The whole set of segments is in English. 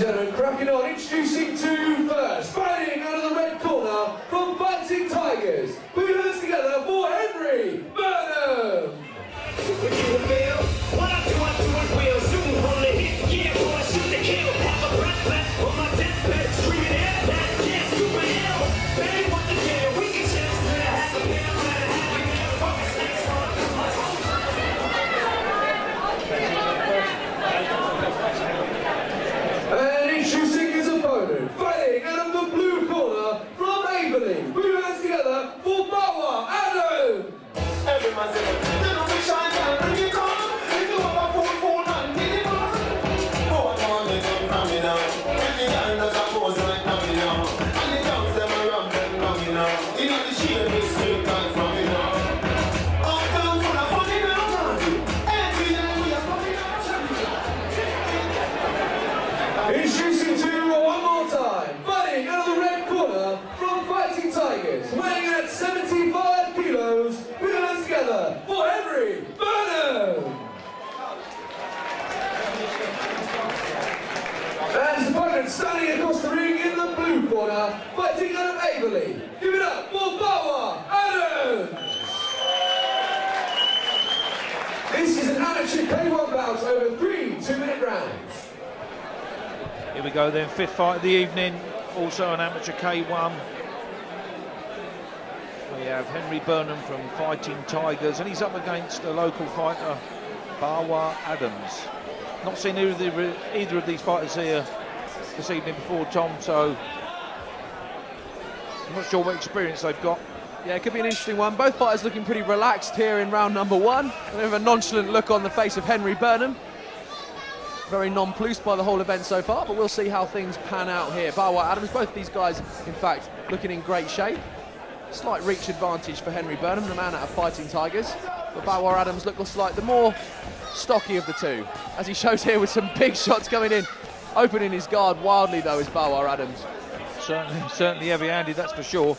and gentlemen, cracking on, introducing to first, fighting out of the red corner from Fighting Tigers. Put your hands together for Henri, Burnham. And introducing his opponent, fighting out of the blue corner from Avonlea. Put your hands together for Bawa, Adam. Introducing to one more time, fighting out of the red corner from Fighting Tigers, weighing in at 75 kilos, put your hands together for Henri, Burnham! And his opponent standing across the ring in the blue corner, fighting out of Avonlea. Give it up for Bawa, Adams! This is an amateur K1 bout over 3 2-minute rounds. Here we go then, fifth fight of the evening, also an amateur K1. We have Henri Burnham from Fighting Tigers, and he's up against a local fighter, Bawa Adams. Not seen either of these fighters here this evening before, Tom, so I'm not sure what experience they've got. Yeah, it could be an interesting one. Both fighters looking pretty relaxed here in round number one. A bit of a nonchalant look on the face of Henri Burnham. Very nonplussed by the whole event so far, but we'll see how things pan out here. Bawa Adams, both of these guys, in fact, looking in great shape. Slight reach advantage for Henri Burnham, the man out of Fighting Tigers. But Bawa Adams looks like the more stocky of the two, as he shows here with some big shots coming in. Opening his guard wildly, though, is Bawa Adams. Certainly heavy-handed, that's for sure.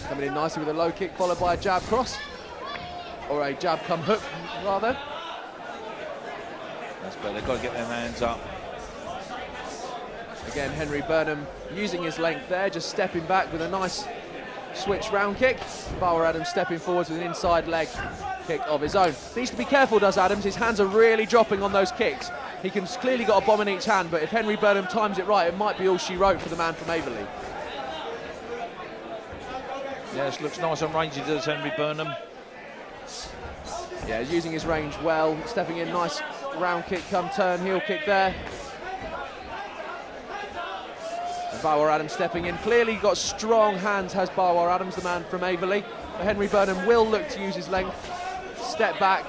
Coming in nicely with a low kick, followed by a jab cross. Or a jab come hook, rather. That's better, they've got to get their hands up. Again, Henri Burnham using his length there, just stepping back with a nice switch round kick. Bawa Adams stepping forwards with an inside leg kick of his own. Needs to be careful, does Adams. His hands are really dropping on those kicks. He can clearly got a bomb in each hand, but if Henri Burnham times it right, it might be all she wrote for the man from Avonlea. Yes, looks nice and rangy, does Henri Burnham. Yeah, using his range well, stepping in, nice round kick, come turn, heel kick there. And Bawa Adams stepping in, clearly got strong hands, has Bawa Adams, the man from Avonlea. But Henri Burnham will look to use his length, step back,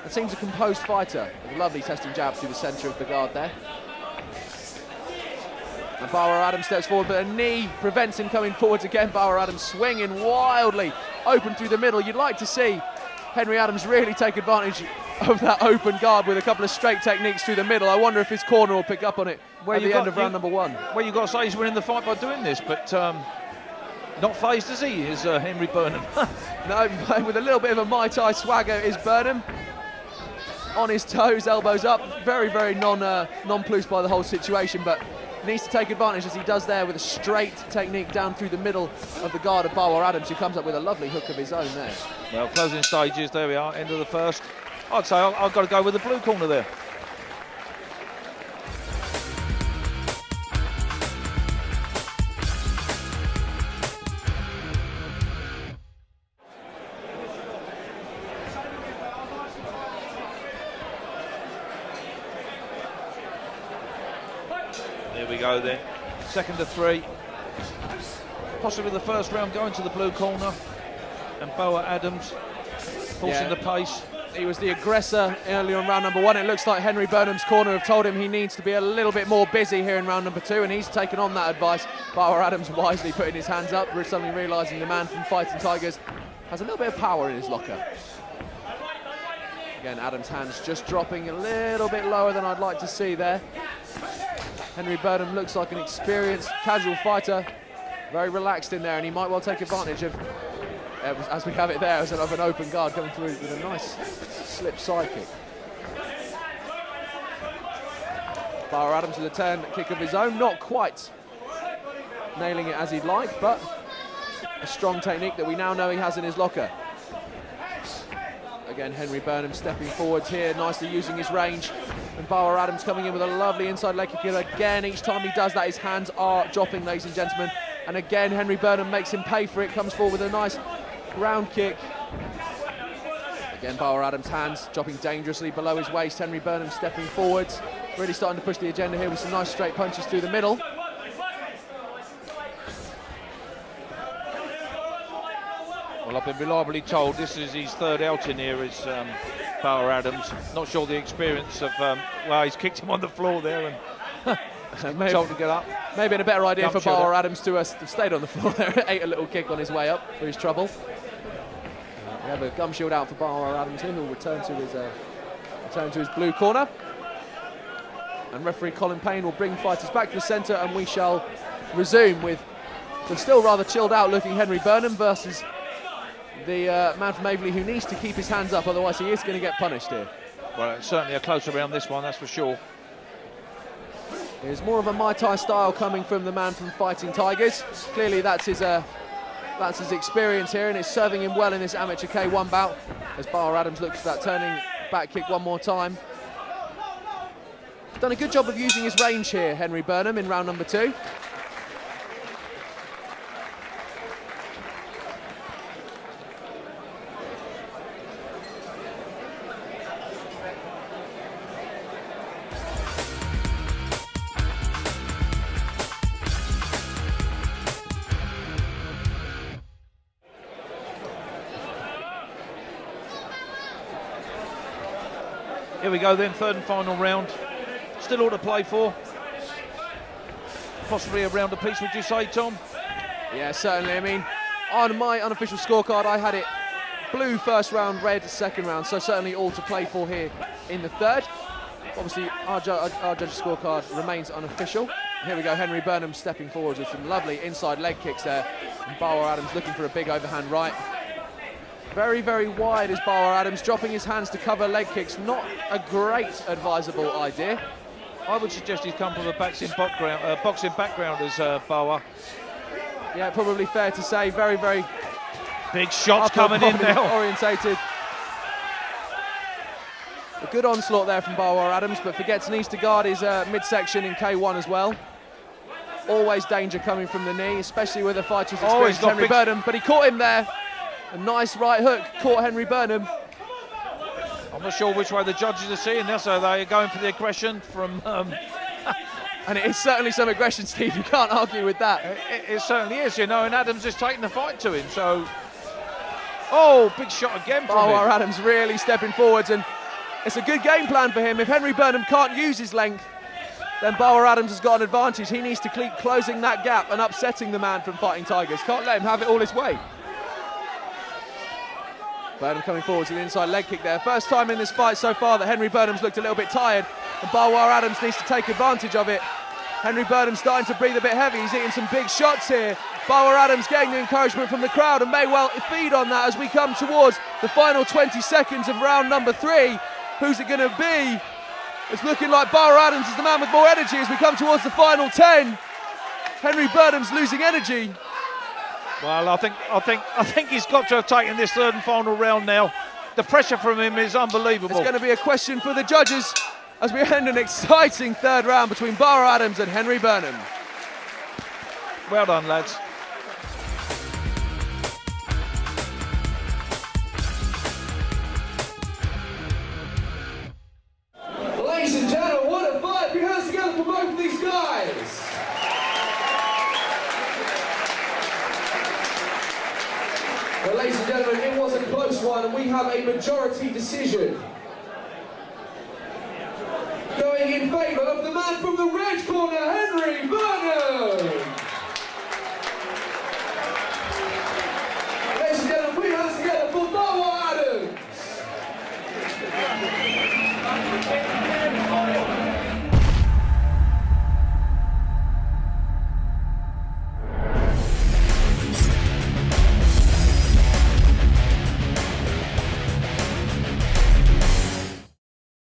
and seems a composed fighter. A lovely testing jab through the centre of the guard there. And Bawa Adams steps forward, but a knee prevents him coming forwards again. Bawa Adams swinging wildly, open through the middle. You'd like to see Henri Adams really take advantage of that open guard with a couple of straight techniques through the middle. I wonder if his corner will pick up on it at the end of round number one. Well, you've got to say he's winning the fight by doing this, but not phased, is he, is Henri Burnham? No, with a little bit of a Muay Thai swagger is Burnham. On his toes, elbows up, very, very nonplussed by the whole situation, but needs to take advantage as he does there with a straight technique down through the middle of the guard of Bawa Adams, who comes up with a lovely hook of his own there. Well, closing stages, there we are, end of the first. I'd say I've got to go with the blue corner there. There we go then, second of three. Possibly the first round going to the blue corner, and Bawa Adams forcing the pace. He was the aggressor early on round number one. It looks like Henri Burnham's corner have told him he needs to be a little bit more busy here in round number two, and he's taken on that advice. Bawa Adams wisely putting his hands up, suddenly realising the man from Fighting Tigers has a little bit of power in his locker. Again, Adams' hands just dropping a little bit lower than I'd like to see there. Henri Burnham looks like an experienced, casual fighter, very relaxed in there, and he might well take advantage of, as we have it there, as of an open guard coming through with a nice slip side kick. Bawa Adams with a turn kick of his own, not quite nailing it as he'd like, but a strong technique that we now know he has in his locker. Again, Henri Burnham stepping forwards here, nicely using his range. And Bawa Adams coming in with a lovely inside leg kick. Again, each time he does that, his hands are dropping, ladies and gentlemen. And again, Henri Burnham makes him pay for it, comes forward with a nice round kick. Again, Bawa Adams' hands dropping dangerously below his waist. Henri Burnham stepping forwards, really starting to push the agenda here with some nice straight punches through the middle. Well, I've been reliably told this is his third outing here as Bawa Adams. Not sure the experience of, well, he's kicked him on the floor there and maybe, told to get up. Maybe a better idea for Gum Bawa shooter. Adams to have stayed on the floor there, ate a little kick on his way up for his trouble. We have a gum shield out for Bawa Adams here, who will return to his blue corner. And referee Colin Payne will bring fighters back to the centre, and we shall resume with the still rather chilled out looking Henri Burnham versus the man from Aveley, who needs to keep his hands up, otherwise he is going to get punished here. Well, it's certainly a closer round this one, that's for sure. There's more of a Muay Thai style coming from the man from Fighting Tigers. Clearly that's his experience here, and it's serving him well in this amateur K1 bout as Bawa Adams looks for that turning back kick one more time. Done a good job of using his range here, Henri Burnham, in round number 2. Here we go then, third and final round. Still all to play for. Possibly a round apiece, would you say, Tom? Yeah, certainly. I mean, on my unofficial scorecard, I had it blue first round, red second round, so certainly all to play for here in the third. Obviously, our judge's scorecard remains unofficial. Here we go, Henri Burnham stepping forward with some lovely inside leg kicks there. And Bawa Adams looking for a big overhand right. Very, very wide is Bawa Adams, dropping his hands to cover leg kicks. Not a great advisable idea. I would suggest he's come from a boxing background as Bawa. Yeah, probably fair to say. Very, very big shots coming in now. Orientated. A good onslaught there from Bawa Adams, but needs to guard his midsection in K1 as well. Always danger coming from the knee, especially with a fighter's experience, Henri Burnham, but he caught him there. A nice right hook caught Henri Burnham. I'm not sure which way the judges are seeing this, so they are going for the aggression from... And it is certainly some aggression, Steve, you can't argue with that. It certainly is, you know, and Adams is taking the fight to him, so... Oh, big shot again from him. Bawa Adams really stepping forwards, and it's a good game plan for him. If Henri Burnham can't use his length, then Bawa Adams has got an advantage. He needs to keep closing that gap and upsetting the man from Fighting Tigers. Can't let him have it all his way. Burnham coming forward to the inside leg kick there. First time in this fight so far that Henri Burnham's looked a little bit tired, and Bawa Adams needs to take advantage of it. Henri Burnham starting to breathe a bit heavy. He's hitting some big shots here. Bawa Adams getting the encouragement from the crowd and may well feed on that as we come towards the final 20 seconds of round number 3. Who's it going to be? It's looking like Bawa Adams is the man with more energy as we come towards the final 10. Henri Burnham's losing energy. Well, I think he's got to have taken this third and final round now. The pressure from him is unbelievable. It's going to be a question for the judges as we end an exciting third round between Bawa Adams and Henri Burnham. Well done, lads. Ladies and gentlemen, what a fight! Put your hands together for both of these guys! Well, ladies and gentlemen, it was a close one, and we have a majority decision. Going in favour of the man from the red corner,